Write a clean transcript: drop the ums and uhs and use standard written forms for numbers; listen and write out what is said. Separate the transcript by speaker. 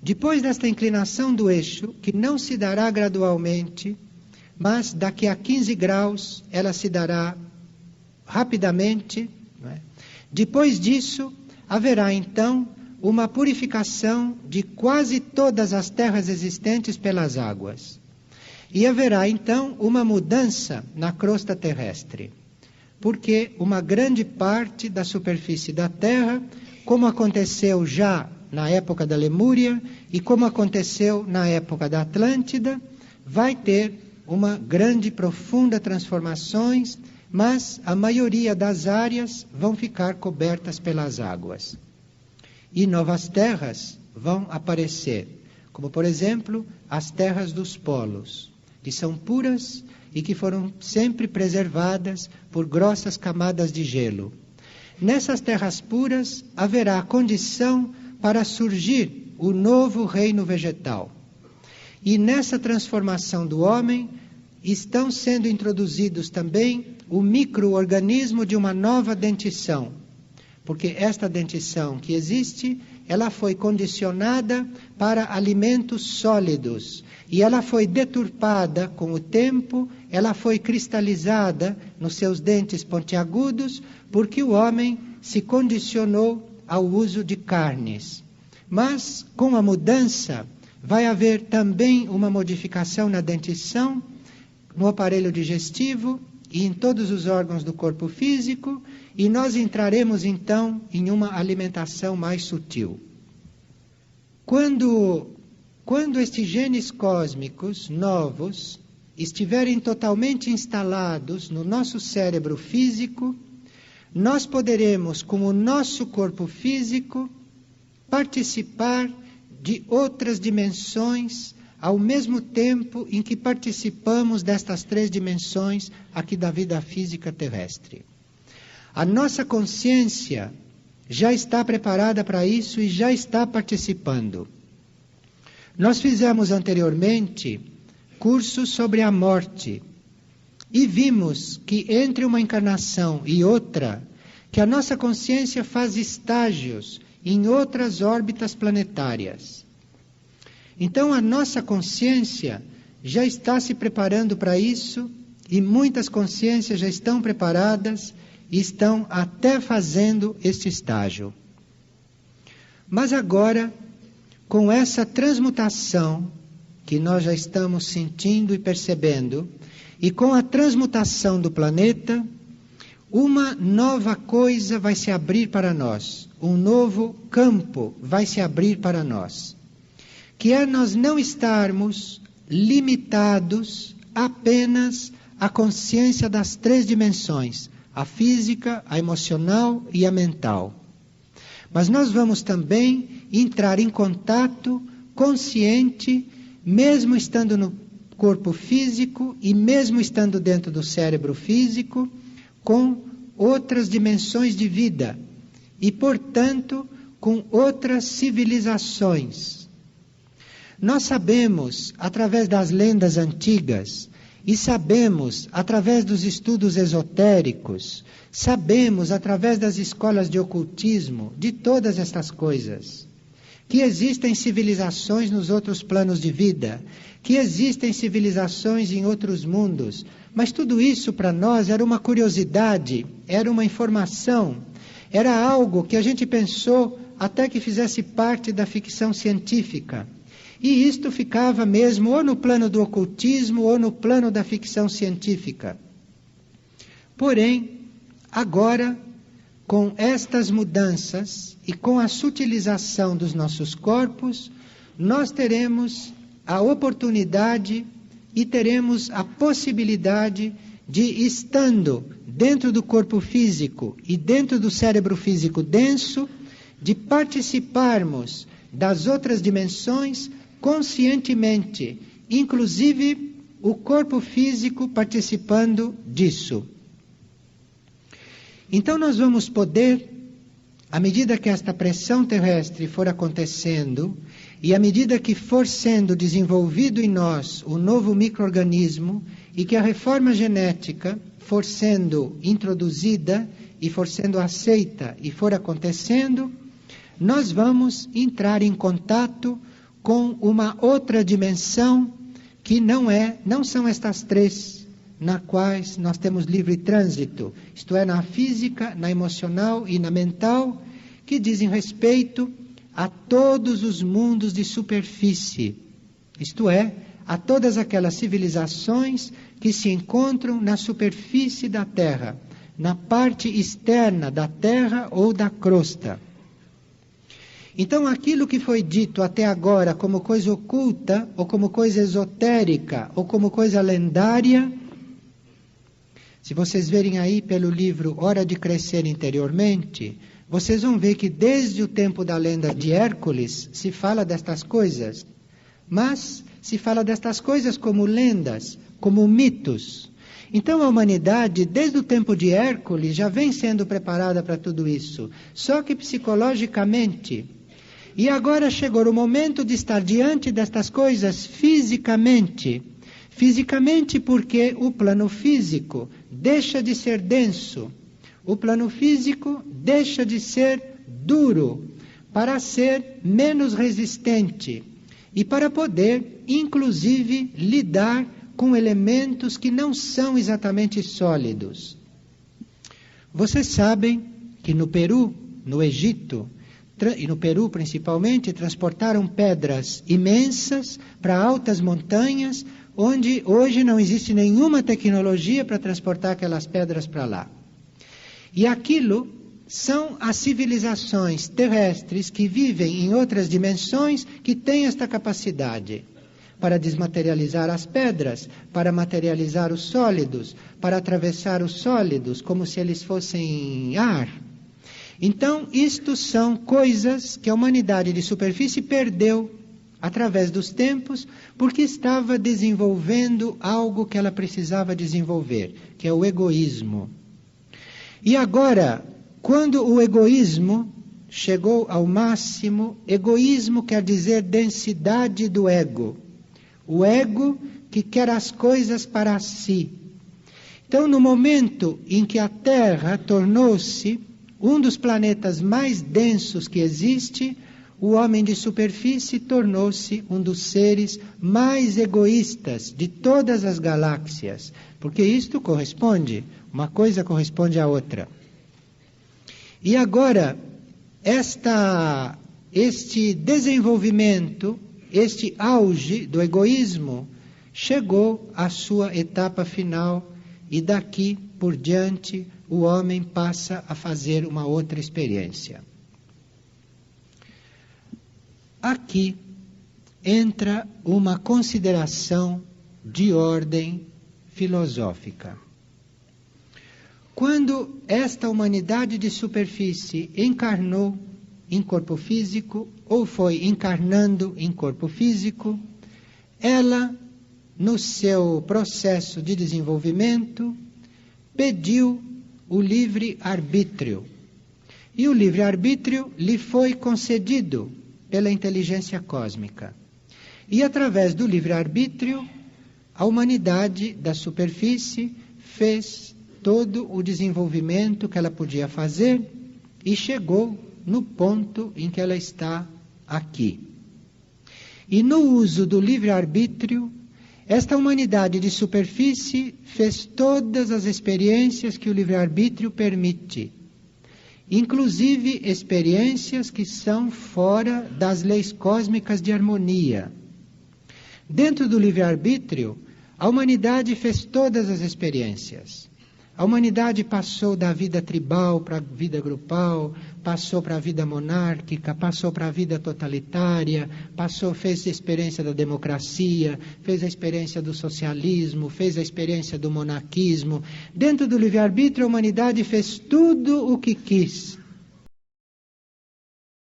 Speaker 1: Depois desta inclinação do eixo, que não se dará gradualmente, mas daqui a 15 graus ela se dará rapidamente, não é? Depois disso, haverá então uma purificação de quase todas as terras existentes pelas águas. E haverá então uma mudança na crosta terrestre, porque uma grande parte da superfície da Terra, como aconteceu já na época da Lemúria e como aconteceu na época da Atlântida, vai ter uma grande, profunda transformações, mas a maioria das áreas vão ficar cobertas pelas águas. E novas terras vão aparecer, como por exemplo as terras dos polos, que são puras e que foram sempre preservadas por grossas camadas de gelo. Nessas terras puras haverá condição para surgir o novo reino vegetal. E nessa transformação do homem estão sendo introduzidos também o micro-organismo de uma nova dentição. Porque esta dentição que existe, ela foi condicionada para alimentos sólidos. E ela foi deturpada com o tempo, ela foi cristalizada nos seus dentes pontiagudos, porque o homem se condicionou ao uso de carnes. Mas, com a mudança, vai haver também uma modificação na dentição, no aparelho digestivo e em todos os órgãos do corpo físico, e nós entraremos então em uma alimentação mais sutil. Quando estes genes cósmicos novos estiverem totalmente instalados no nosso cérebro físico, nós poderemos, com o nosso corpo físico, participar de outras dimensões ao mesmo tempo em que participamos destas 3 dimensões aqui da vida física terrestre. A nossa consciência já está preparada para isso e já está participando. Nós fizemos anteriormente cursos sobre a morte e vimos que entre uma encarnação e outra, que a nossa consciência faz estágios em outras órbitas planetárias. Então a nossa consciência já está se preparando para isso e muitas consciências já estão preparadas e estão até fazendo este estágio. Mas agora, com essa transmutação que nós já estamos sentindo e percebendo, e com a transmutação do planeta, uma nova coisa vai se abrir para nós, um novo campo vai se abrir para nós, que é nós não estarmos limitados apenas à consciência das 3 dimensões, a física, a emocional e a mental. Mas nós vamos também entrar em contato consciente, mesmo estando no corpo físico e mesmo estando dentro do cérebro físico, com outras dimensões de vida e, portanto, com outras civilizações. Nós sabemos, através das lendas antigas, e sabemos, através dos estudos esotéricos, sabemos, através das escolas de ocultismo, de todas estas coisas, que existem civilizações nos outros planos de vida, que existem civilizações em outros mundos, mas tudo isso para nós era uma curiosidade, era uma informação, era algo que a gente pensou até que fizesse parte da ficção científica. E isto ficava mesmo ou no plano do ocultismo ou no plano da ficção científica. Porém, agora, com estas mudanças e com a sutilização dos nossos corpos, nós teremos a oportunidade e teremos a possibilidade de, estando dentro do corpo físico e dentro do cérebro físico denso, de participarmos das outras dimensões conscientemente, inclusive o corpo físico participando disso. Então nós vamos poder, à medida que esta pressão terrestre for acontecendo, e à medida que for sendo desenvolvido em nós o novo micro-organismo, e que a reforma genética for sendo introduzida, e for sendo aceita, e for acontecendo, nós vamos entrar em contato com uma outra dimensão que não são estas três, na quais nós temos livre trânsito, isto é, na física, na emocional e na mental, que dizem respeito a todos os mundos de superfície, isto é, a todas aquelas civilizações que se encontram na superfície da Terra, na parte externa da Terra ou da crosta. Então, aquilo que foi dito até agora como coisa oculta, ou como coisa esotérica, ou como coisa lendária, se vocês verem aí pelo livro Hora de Crescer Interiormente, vocês vão ver que desde o tempo da lenda de Hércules se fala destas coisas, mas se fala destas coisas como lendas, como mitos. Então a humanidade, desde o tempo de Hércules, já vem sendo preparada para tudo isso, só que psicologicamente. E agora chegou o momento de estar diante destas coisas fisicamente. Fisicamente porque o plano físico deixa de ser denso, o plano físico deixa de ser duro, para ser menos resistente e para poder, inclusive, lidar com elementos que não são exatamente sólidos. Vocês sabem que no Peru, no Egito, e no Peru principalmente, transportaram pedras imensas para altas montanhas, onde hoje não existe nenhuma tecnologia para transportar aquelas pedras para lá. E aquilo são as civilizações terrestres que vivem em outras dimensões que têm esta capacidade para desmaterializar as pedras, para materializar os sólidos, para atravessar os sólidos como se eles fossem ar. Então, isto são coisas que a humanidade de superfície perdeu através dos tempos, porque estava desenvolvendo algo que ela precisava desenvolver, que é o egoísmo. E agora, quando o egoísmo chegou ao máximo, egoísmo quer dizer densidade do ego. O ego que quer as coisas para si. Então, no momento em que a Terra tornou-se um dos planetas mais densos que existe, o homem de superfície tornou-se um dos seres mais egoístas de todas as galáxias, porque isto corresponde, uma coisa corresponde à outra. E agora, este desenvolvimento, este auge do egoísmo, chegou à sua etapa final e daqui por diante o homem passa a fazer uma outra experiência. Aqui entra uma consideração de ordem filosófica. Quando esta humanidade de superfície encarnou em corpo físico, ou foi encarnando em corpo físico, ela, no seu processo de desenvolvimento, pediu o livre-arbítrio. E o livre-arbítrio lhe foi concedido pela inteligência cósmica. E através do livre-arbítrio, a humanidade da superfície fez todo o desenvolvimento que ela podia fazer e chegou no ponto em que ela está aqui. E no uso do livre-arbítrio, esta humanidade de superfície fez todas as experiências que o livre-arbítrio permite, inclusive experiências que são fora das leis cósmicas de harmonia. Dentro do livre-arbítrio, a humanidade fez todas as experiências. A humanidade passou da vida tribal para a vida grupal, passou para a vida monárquica, passou para a vida totalitária, fez a experiência da democracia, fez a experiência do socialismo, fez a experiência do monarquismo. Dentro do livre-arbítrio, a humanidade fez tudo o que quis.